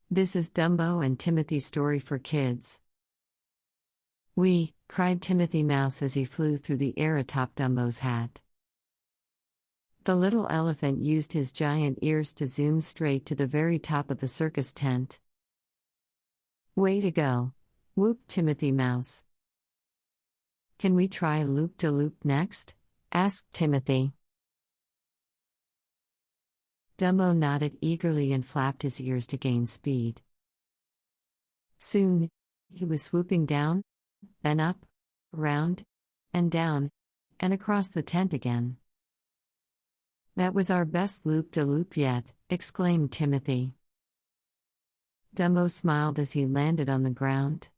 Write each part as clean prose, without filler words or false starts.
This is Dumbo and Timothy Story for kids. "Wee!" cried Timothy Mouse as he flew through the air atop Dumbo's hat. The little elephant used his giant ears to zoom straight to the very top of the circus tent. "Way to go!" whooped Timothy Mouse. "Can we try loop-de-loop next?" asked Timothy. Dumbo nodded eagerly and flapped his ears to gain speed. Soon, he was swooping down, then up, around, and down, and across the tent again. "That was our best loop-de-loop yet," exclaimed Timothy. Dumbo smiled as he landed on the ground.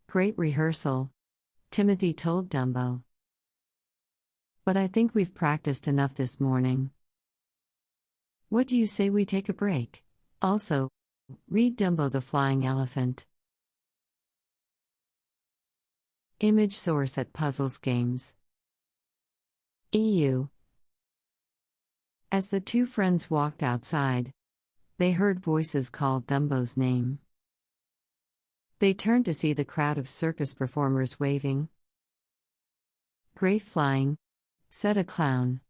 "Great rehearsal," Timothy told Dumbo. "But I think we've practiced enough this morning. What do you say we take a break? Also, read Dumbo the Flying Elephant." Image source at puzzles-games.eu. As the two friends walked outside, they heard voices call Dumbo's name. They turned to see the crowd of circus performers waving. "Great flying," said a clown.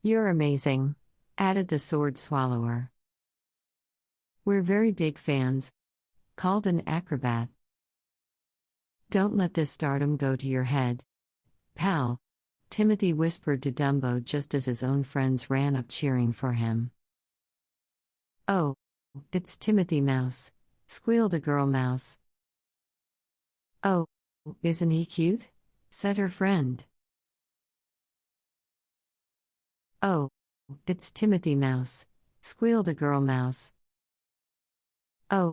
"You're amazing," added the sword swallower. "We're very big fans," called an acrobat. "Don't let this stardom go to your head, pal," Timothy whispered to Dumbo just as his own friends ran up cheering for him. "Oh, it's Timothy Mouse," squealed a girl mouse. "Oh, isn't he cute?" said her friend. "Oh, it's Timothy Mouse," squealed a girl mouse. "Oh,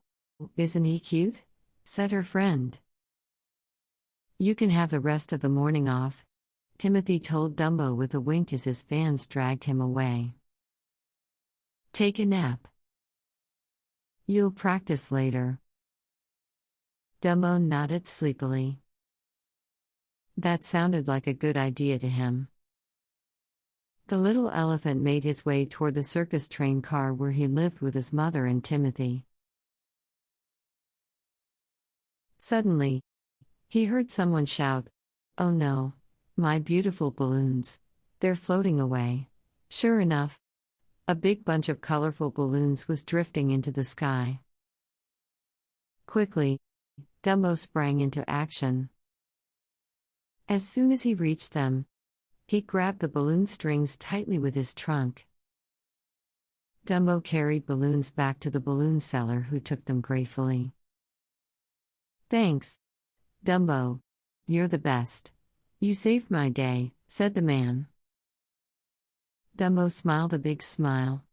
isn't he cute?" said her friend. "You can have the rest of the morning off," Timothy told Dumbo with a wink as his fans dragged him away. "Take a nap. You'll practice later." Dumbo nodded sleepily. That sounded like a good idea to him. The little elephant made his way toward the circus train car where he lived with his mother and Timothy. Suddenly, he heard someone shout, "Oh no, my beautiful balloons, they're floating away." Sure enough, a big bunch of colorful balloons was drifting into the sky. Quickly, Dumbo sprang into action. As soon as he reached them, he grabbed the balloon strings tightly with his trunk. Dumbo carried balloons back to the balloon seller, who took them gratefully. "Thanks, Dumbo. You're the best. You saved my day," said the man. Dumbo smiled a big smile.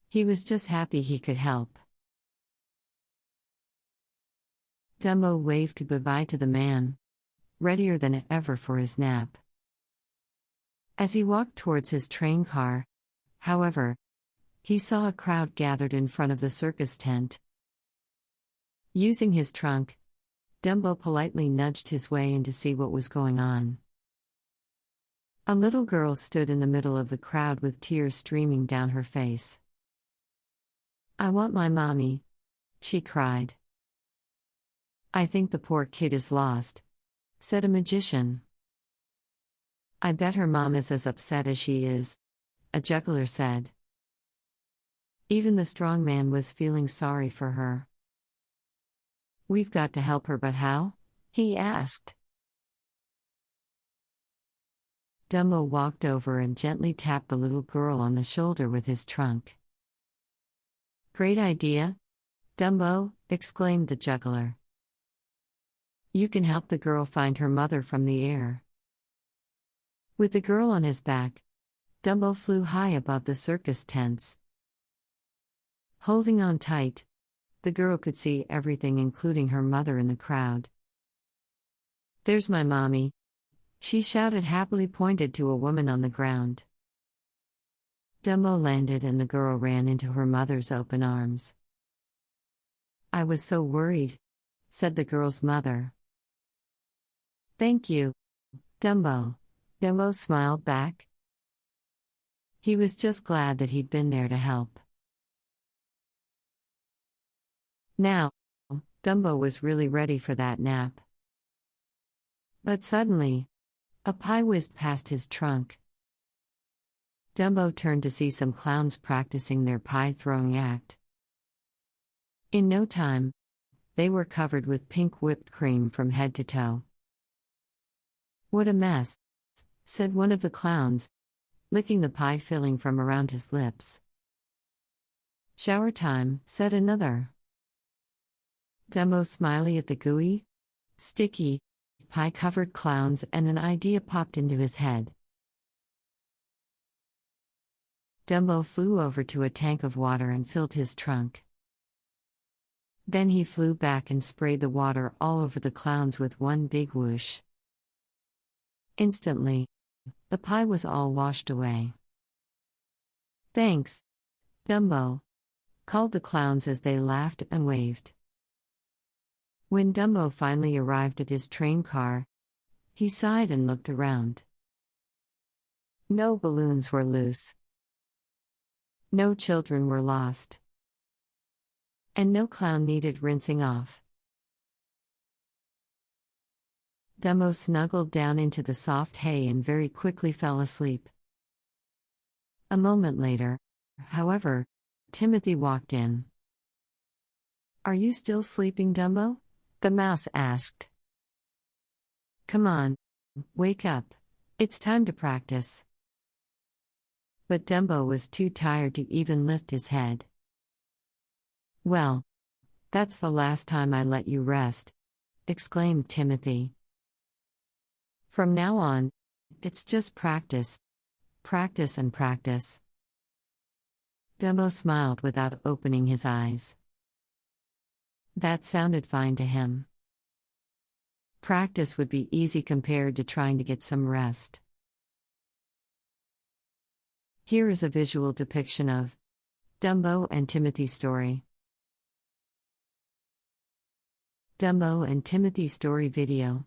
He was just happy he could help. Dumbo waved goodbye to the man, readier than ever for his nap. As he walked towards his train car, however, he saw a crowd gathered in front of the circus tent. Using his trunk, Dumbo politely nudged his way in to see what was going on. A little girl stood in the middle of the crowd with tears streaming down her face. "I want my mommy," she cried. "I think the poor kid is lost," said a magician. "I bet her mom is as upset as she is," a juggler said. Even the strong man was feeling sorry for her. "We've got to help her, but how?" he asked. Dumbo walked over and gently tapped the little girl on the shoulder with his trunk. "Great idea, Dumbo," exclaimed the juggler. "You can help the girl find her mother from the air." With the girl on his back, Dumbo flew high above the circus tents. Holding on tight, the girl could see everything, including her mother in the crowd. "There's my mommy," she shouted, happily pointed to a woman on the ground. Dumbo landed and the girl ran into her mother's open arms. "I was so worried," said the girl's mother. "Thank you, Dumbo," Dumbo smiled back. He was just glad that he'd been there to help. Now, Dumbo was really ready for that nap. But suddenly, a pie whizzed past his trunk. Dumbo turned to see some clowns practicing their pie-throwing act. In no time, they were covered with pink whipped cream from head to toe. "What a mess," said one of the clowns, licking the pie filling from around his lips. "Shower time," said another. Dumbo smiled at the gooey, sticky, pie-covered clowns, and an idea popped into his head. Dumbo flew over to a tank of water and filled his trunk. Then he flew back and sprayed the water all over the clowns with one big whoosh. Instantly, the pie was all washed away. "Thanks, Dumbo," called the clowns as they laughed and waved. When Dumbo finally arrived at his train car, he sighed and looked around. No balloons were loose. No children were lost. And no clown needed rinsing off. Dumbo snuggled down into the soft hay and very quickly fell asleep. A moment later, however, Timothy walked in. "Are you still sleeping, Dumbo?" the mouse asked. "Come on, wake up. It's time to practice." But Dumbo was too tired to even lift his head. "Well, that's the last time I let you rest," exclaimed Timothy. "From now on, it's just practice, practice and practice." Dumbo smiled without opening his eyes. That sounded fine to him. Practice would be easy compared to trying to get some rest. Here is a visual depiction of Dumbo and Timothy Story. Dumbo and Timothy Story video.